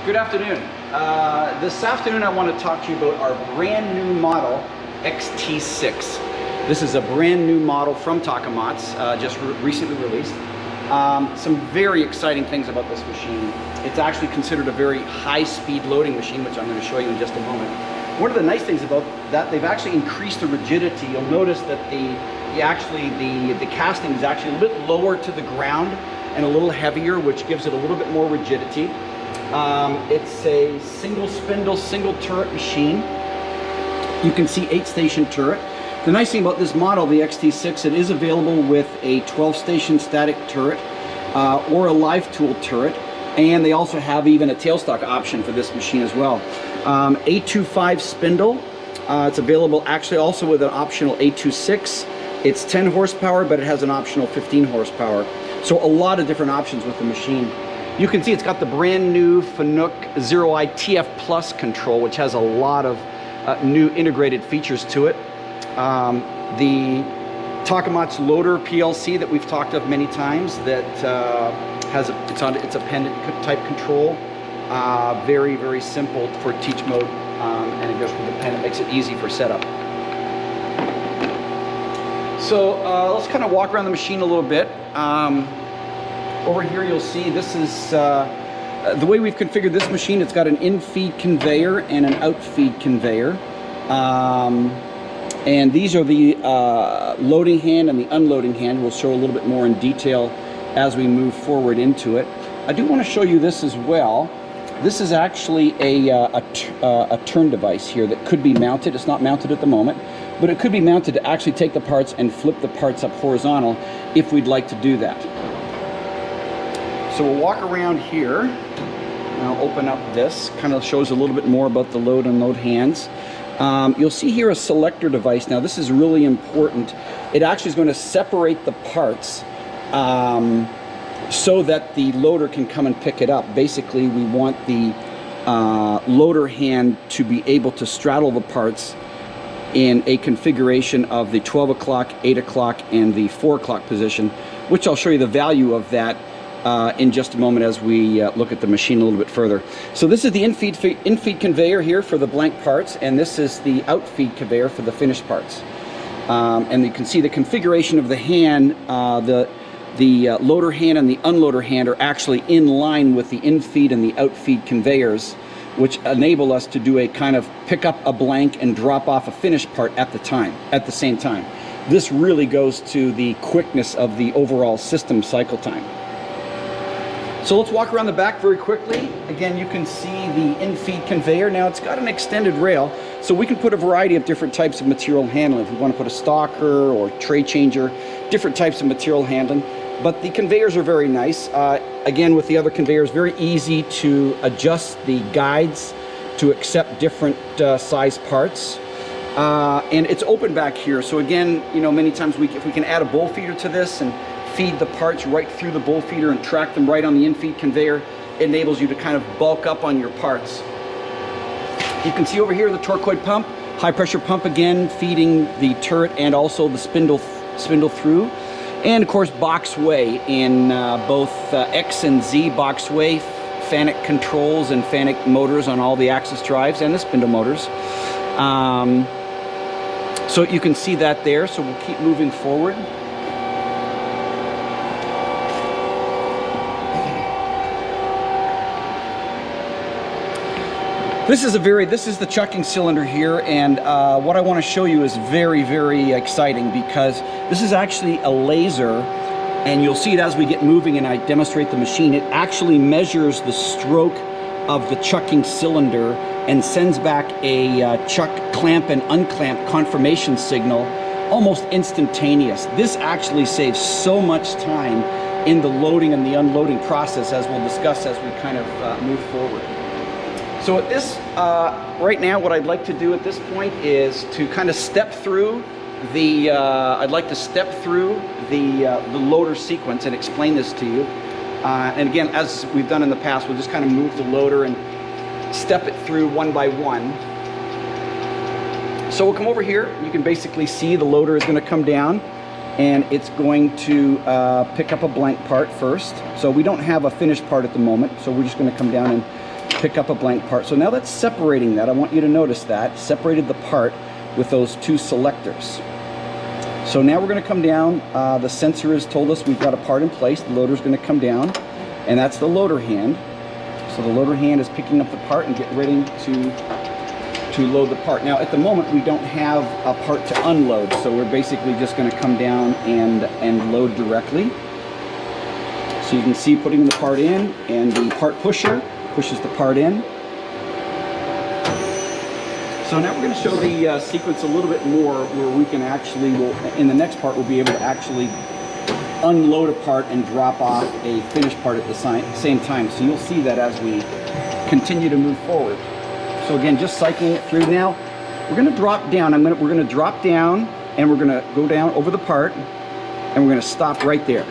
Good afternoon. This afternoon I want to talk to you about our brand new model XT6. This is a brand new model from Takamaz, just recently released. Some very exciting things about this machine. It's actually considered a very high-speed loading machine, which I'm going to show you in just a moment. One of the nice things about that, they've actually increased the rigidity. You'll notice that the casting is actually a little bit lower to the ground and a little heavier, which gives it a little bit more rigidity. It's a single spindle, single turret machine. You can see 8-station turret. The nice thing about this model, the XT6, it is available with a 12-station static turret or a live tool turret, and they also have even a tailstock option for this machine as well. 825 spindle. It's available actually also with an optional 826. It's 10 horsepower, but it has an optional 15 horsepower. So a lot of different options with the machine. You can see it's got the brand new Fanuc 0i TF Plus control, which has a lot of new integrated features to it. The Takamaz loader PLC that we've talked of many times, that it's a pendant type control. Very, very simple for teach mode, and it goes with the pendant, makes it easy for setup. So let's kind of walk around the machine a little bit. Over here you'll see this is the way we've configured this machine. It's got an in-feed conveyor and an out-feed conveyor. And these are the loading hand and the unloading hand. We'll show a little bit more in detail as we move forward into it. I do want to show you this as well. This is actually a turn device here that could be mounted. It's not mounted at the moment, but it could be mounted to actually take the parts and flip the parts up horizontal if we'd like to do that. So we'll walk around here, and I'll open up this. Kind of shows a little bit more about the load and unload hands. You'll see here a selector device. Now this is really important. It actually is going to separate the parts so that the loader can come and pick it up. Basically, we want the loader hand to be able to straddle the parts in a configuration of the 12 o'clock, 8 o'clock, and the 4 o'clock position, which I'll show you the value of that in just a moment as we look at the machine a little bit further. So this is the in-feed conveyor here for the blank parts, and this is the out-feed conveyor for the finished parts. And you can see the configuration of the hand, the loader hand and the unloader hand are actually in line with the in-feed and the out-feed conveyors, which enable us to do a kind of pick up a blank and drop off a finished part at the same time. This really goes to the quickness of the overall system cycle time. So let's walk around the back very quickly. Again, you can see the in-feed conveyor. Now it's got an extended rail, so we can put a variety of different types of material handling. If we want to put a stalker or tray changer, different types of material handling. But the conveyors are very nice. Again, with the other conveyors, very easy to adjust the guides to accept different size parts. And it's open back here. So again, you know, many times if we can add a bowl feeder to this and feed the parts right through the bowl feeder and track them right on the in-feed conveyor, it enables you to kind of bulk up on your parts. You can see over here the torquoid pump, high pressure pump again, feeding the turret and also the spindle through. And of course boxway in both X and Z boxway, FANUC controls and FANUC motors on all the axis drives and the spindle motors. So you can see that there, so we'll keep moving forward. This is the chucking cylinder here, and what I want to show you is very, very exciting, because this is actually a laser, and you'll see it as we get moving and I demonstrate the machine. It actually measures the stroke of the chucking cylinder and sends back a chuck clamp and unclamp confirmation signal almost instantaneous. This actually saves so much time in the loading and the unloading process, as we'll discuss as we kind of move forward. So at this, right now, what I'd like to do at this point is to kind of step through the, I'd like to step through the loader sequence and explain this to you. And again, as we've done in the past, we'll just kind of move the loader and step it through one by one. So we'll come over here. You can basically see the loader is going to come down, and it's going to pick up a blank part first. So we don't have a finished part at the moment, so we're just going to come down and pick up a blank part. So now that's separating that. I want you to notice that. Separated the part with those two selectors. So now we're going to come down. The sensor has told us we've got a part in place. The loader's going to come down, and that's the loader hand. So the loader hand is picking up the part and getting ready to load the part. Now at the moment we don't have a part to unload, so we're basically just going to come down and load directly. So you can see putting the part in, and the part pusher pushes the part in. So now we're going to show the sequence a little bit more, where we can actually, in the next part, we'll be able to actually unload a part and drop off a finished part at the same time. So you'll see that as we continue to move forward. So again, just cycling it through now. We're going to drop down. We're going to drop down, and we're going to go down over the part, and we're going to stop right there.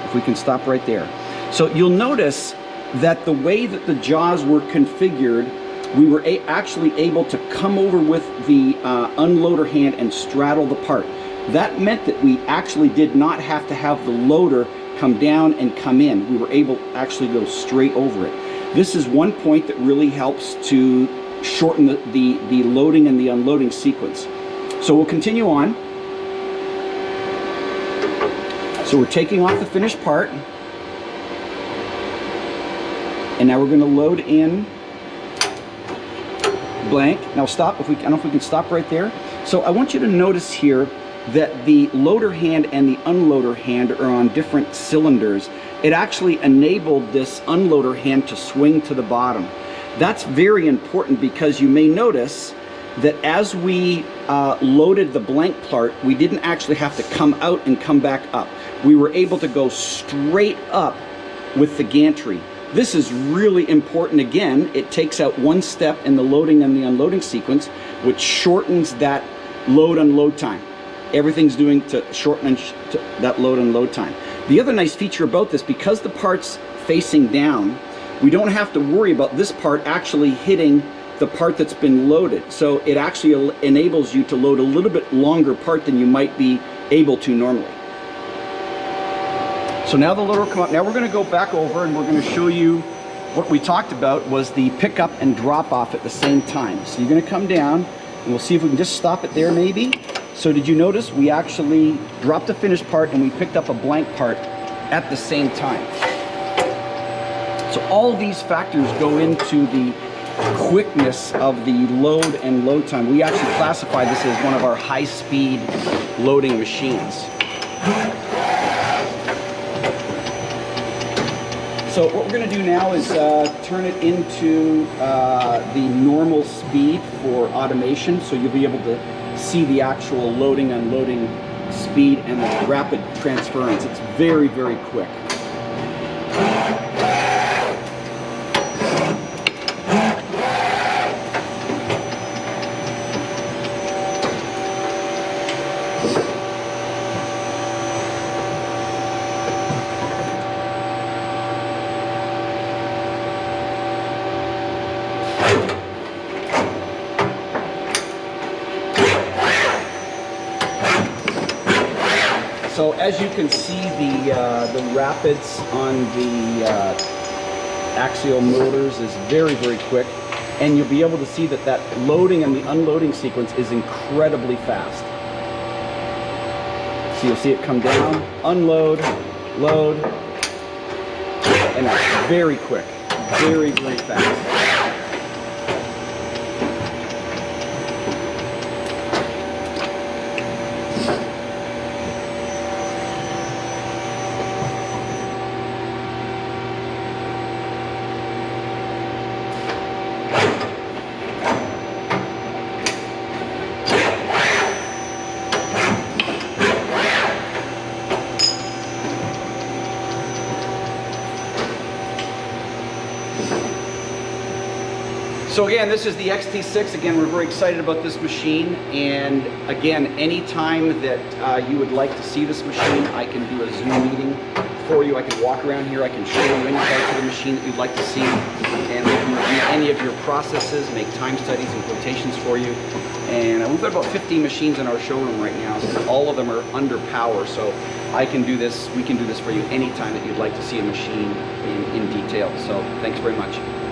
If we can stop right there. So you'll notice that the way that the jaws were configured, we were actually able to come over with the unloader hand and straddle the part. That meant that we actually did not have to have the loader come down and come in. We were able to actually go straight over it. This is one point that really helps to shorten the loading and the unloading sequence. So we'll continue on. So we're taking off the finished part, and now we're going to load in blank. Now stop. I don't know if we can stop right there. So I want you to notice here that the loader hand and the unloader hand are on different cylinders. It actually enabled this unloader hand to swing to the bottom. That's very important, because you may notice that as we loaded the blank part, we didn't actually have to come out and come back up. We were able to go straight up with the gantry. This is really important. Again, it takes out one step in the loading and the unloading sequence, which shortens that load-unload time. Everything's doing to shorten that load-unload time. The other nice feature about this, because the part's facing down, we don't have to worry about this part actually hitting the part that's been loaded. So it actually enables you to load a little bit longer part than you might be able to normally. So now the loader will come up. Now we're going to go back over, and we're going to show you what we talked about was the pickup and drop off at the same time. So you're going to come down, and we'll see if we can just stop it there maybe. So did you notice we actually dropped a finished part and we picked up a blank part at the same time? So all these factors go into the quickness of the load and load time. We actually classify this as one of our high-speed loading machines. So what we're going to do now is turn it into the normal speed for automation, so you'll be able to see the actual loading, unloading speed and the rapid transference. It's very, very quick. So as you can see, the rapids on the axial motors is very, very quick, and you'll be able to see that that loading and the unloading sequence is incredibly fast. So you'll see it come down, unload, load, and it's very quick, very, very fast. So again, this is the XT6. Again, we're very excited about this machine. And again, anytime that you would like to see this machine, I can do a Zoom meeting for you. I can walk around here. I can show you any parts of the machine that you'd like to see. And we can review any of your processes, make time studies and quotations for you. And we've got about 15 machines in our showroom right now. So all of them are under power. So I can do this, we can do this for you anytime that you'd like to see a machine in detail. So thanks very much.